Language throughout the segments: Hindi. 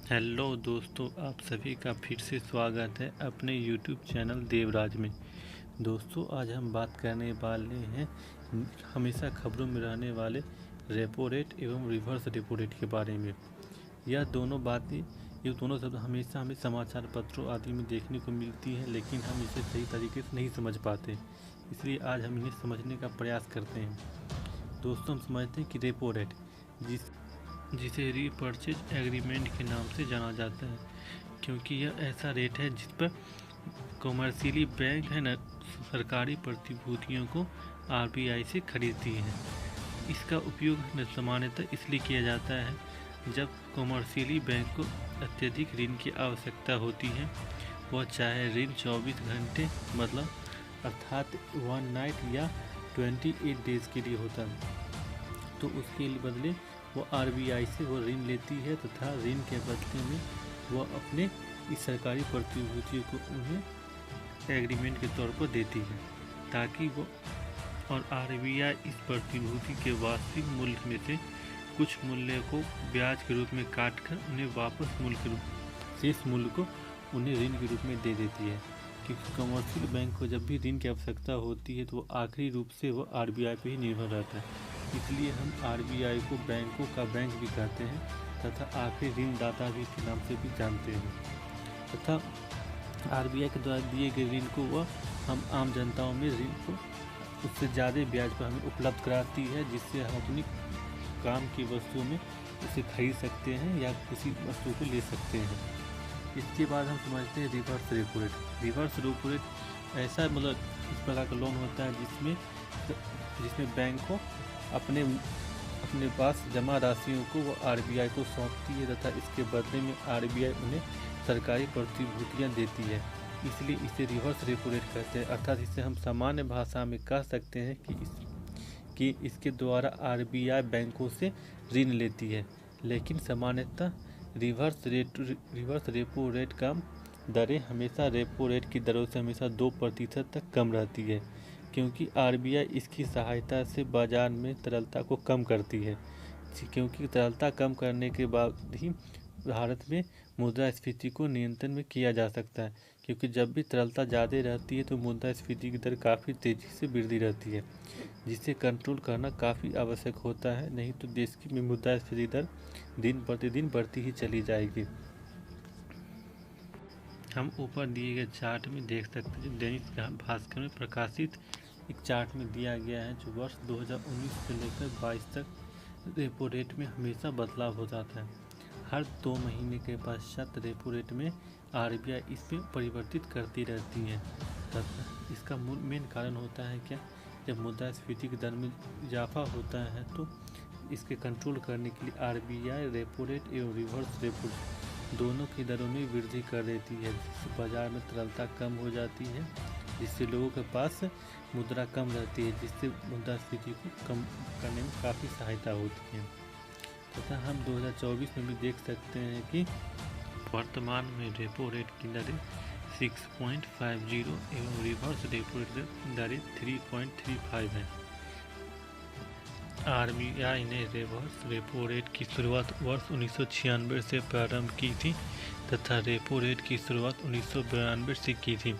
हेलो दोस्तों, आप सभी का फिर से स्वागत है अपने यूट्यूब चैनल देवराज में। दोस्तों, आज हम बात करने वाले हैं हमेशा खबरों में रहने वाले रेपो रेट एवं रिवर्स रेपो रेट के बारे में। ये दोनों शब्द हमेशा हमें समाचार पत्रों आदि में देखने को मिलती है, लेकिन हम इसे सही तरीके से नहीं समझ पाते। इसलिए आज हम इन्हें समझने का प्रयास करते हैं। दोस्तों, हम समझते हैं कि रेपो रेट जिसे रीपर्चेज एग्रीमेंट के नाम से जाना जाता है, क्योंकि यह ऐसा रेट है जिस पर कमर्शियली बैंक है न सरकारी प्रतिभूतियों को आरबीआई से खरीदती है। इसका उपयोग सामान्यतः इसलिए किया जाता है जब कमर्शियली बैंक को अत्यधिक ऋण की आवश्यकता होती है। वह चाहे ऋण 24 घंटे मतलब अर्थात 1 नाइट या 28 डेज के लिए होता है, तो उसके बदले वो आरबीआई से वो ऋण लेती है तथा ऋण के बदले में वह अपने इस सरकारी प्रतिभूतियों को उन्हें एग्रीमेंट के तौर पर देती है, ताकि वो और आरबीआई इस प्रतिभूति के वास्तविक मूल्य में से कुछ मूल्य को ब्याज के रूप में काटकर उन्हें वापस शेष मूल्य को उन्हें ऋण के रूप में दे देती है। क्योंकि कमर्शियल बैंक को जब भी ऋण की आवश्यकता होती है तो वो आखिरी रूप से वो आरबीआई पर ही निर्भर रहता है। इसलिए हम आरबीआई को बैंकों का बैंक भी कहते हैं तथा आखिरी ऋणदाता भी के नाम से भी जानते हैं। तथा आरबीआई के द्वारा दिए गए ऋण को वह हम आम जनताओं में ऋण को उससे ज़्यादा ब्याज पर हमें उपलब्ध कराती है, जिससे हम अपनी काम की वस्तुओं में उसे खरीद सकते हैं या किसी वस्तु को ले सकते हैं। इसके बाद हम समझते हैं reverse repo rate. Reverse repo rate ऐसा इस प्रकार का लोन होता है जिसमें बैंक को अपने पास जमा राशियों को वो आरबीआई को सौंपती है तथा इसके बदले में आरबीआई उन्हें सरकारी प्रतिभूतियाँ देती है। इसलिए इसे रिवर्स रेपो रेट कहते हैं। अर्थात इसे हम सामान्य भाषा में कह सकते हैं कि इसके द्वारा आरबीआई बैंकों से ऋण लेती है, लेकिन सामान्यतः रिवर्स रेपो रेट का दरें हमेशा रेपो रेट की दरों से हमेशा 2% तक कम रहती है, क्योंकि आरबीआई इसकी सहायता से बाजार में तरलता को कम करती है। क्योंकि तरलता कम करने के बाद ही भारत में मुद्रास्फीति को नियंत्रण में किया जा सकता है, क्योंकि जब भी तरलता ज़्यादा रहती है तो मुद्रास्फीति की दर काफ़ी तेज़ी से वृद्धि रहती है, जिसे कंट्रोल करना काफ़ी आवश्यक होता है। नहीं तो देश की मुद्रास्फीति दर दिन प्रतिदिन बढ़ती ही चली जाएगी। हम ऊपर दिए गए चार्ट में देख सकते हैं, दैनिक भास्कर में प्रकाशित एक चार्ट में दिया गया है, जो वर्ष 2019 से लेकर 22 तक रेपो रेट में हमेशा बदलाव हो जाता है। हर 2 महीने के पश्चात रेपो रेट में आरबीआई इस पर परिवर्तित करती रहती है। तथा इसका मेन कारण होता है क्या, जब मुद्रास्फीति की दर में इजाफा होता है तो इसके कंट्रोल करने के लिए आरबीआई रेपो रेट एवं रिवर्स रेपो दोनों की दरों में वृद्धि कर देती है, जिससे बाजार में तरलता कम हो जाती है, जिससे लोगों के पास मुद्रा कम रहती है, जिससे मुद्रास्फीति को कम करने में काफ़ी सहायता होती है। तथा हम 2024 में भी देख सकते हैं कि वर्तमान में रेपो रेट की दरें 6.50 एवं रिवर्स रेपो रेट दरें 3.35 है। आरबीआई ने रिवर्स रेपो रेट की शुरुआत वर्ष 1996 से प्रारंभ की थी तथा रेपो रेट की शुरुआत 1992 से की थी,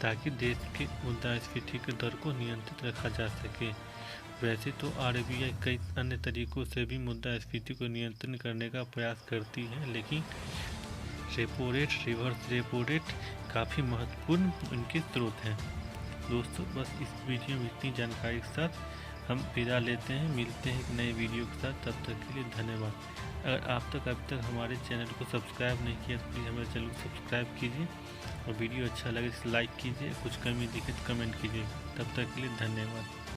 ताकि देश के मुद्रास्फीति की दर को नियंत्रित रखा जा सके। वैसे तो आरबीआई कई अन्य तरीकों से भी मुद्रास्फीति को नियंत्रण करने का प्रयास करती है, लेकिन repo rate, reverse repo rate काफ़ी महत्वपूर्ण उनके स्रोत हैं। दोस्तों, बस इस वीडियो में इतनी जानकारी के साथ हम विदा लेते हैं। मिलते हैं एक नए वीडियो के साथ, तब तक के लिए धन्यवाद। अगर आप अभी तक हमारे चैनल को सब्सक्राइब नहीं किया तो प्लीज़ हमारे चैनल को सब्सक्राइब कीजिए और वीडियो अच्छा लगे तो लाइक कीजिए, कुछ कमी दिखे तो कमेंट कीजिए। तब तक के लिए धन्यवाद।